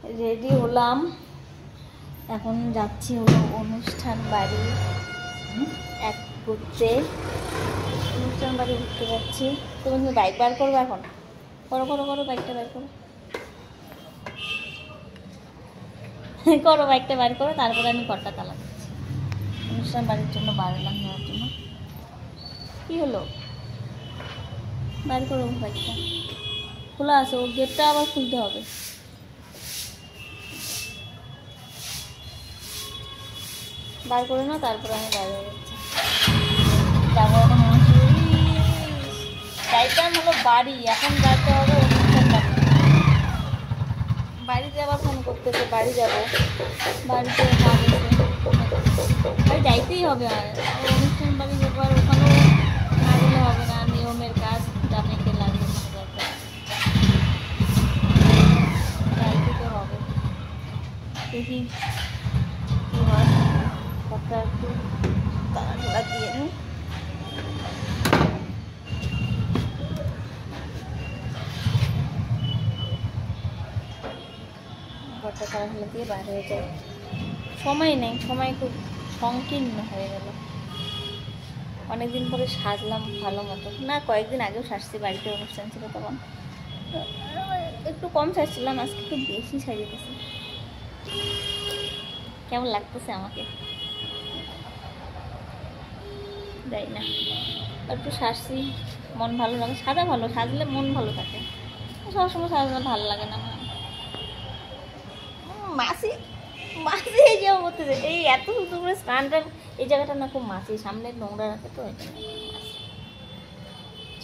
Ready হলাম, এখন যাচ্ছি হলো অনুষ্ঠান বাড়ি এক ঘুরতে। অনুষ্ঠান বাড়ি ঘুরতে যাচ্ছি। তুমি বাইক বার করবো এখন? করো করো করো, বাইকটা বার করো করো, বাইকটা বার করো, তারপরে আমি কটা তালা দিচ্ছি। অনুষ্ঠান বাড়ির জন্য বাড়লাম নেওয়ার জন্য। কী হলো? বার করো বাইকটা। খোলা আছে, ও গেটটা আবার খুলতে হবে। বার করে নাও, তারপরে আমি বাইরে যাচ্ছি। যাবো এখন যাইতাম হলো বাড়ি, এখন যাইতে হবে অনুষ্ঠান বাড়ি। বাড়িতে আবার ফোন করতেছে, বাড়ি যাবো, বাড়িতে কাজ আছে, বাড়ি যাইতেই হবে। আর অনুষ্ঠান বাড়ি যাবার ওখানেও না গেলে হবে না, নিয়মের কাজ, জামাইকে লাগবে যাইতে তো হবে। দেখি কী হয়, কথা একটু তাড়াহুড়া দিয়ে নিই। ঘরটা তাড়াহুড়া দিয়ে বার হয়ে যায়, সময় নেই, সময় খুব সংকীর্ণ হয়ে গেল। অনেকদিন পরে সাজলাম ভালো মতো, না কয়েকদিন আগেও সাজছি, বাড়িতে অনুষ্ঠান ছিল তখন একটু কম সাজছিলাম, আজকে একটু বেশি সাজিয়ে গেছি। কেমন লাগতেছে আমাকে যাই না, একটু সাজছি, মন ভালো লাগে, সাজা ভালো, সাজলে মন ভালো থাকে। সবসময় সাজলে ভালো লাগে না। মাসি মাসি এই যে বলতেছে, এই এত সুন্দর করে স্নানটা, এই জায়গাটা না খুব মাসি, সামনে নোংরা রাখে তো এটা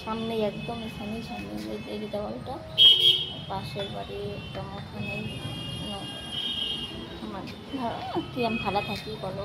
সামনে একদম এখানেই সামনে এই যে দেওয়ালটা, পাশের বাড়ি একদম ওখানেই কিরম ভাড়া থাকি বলো,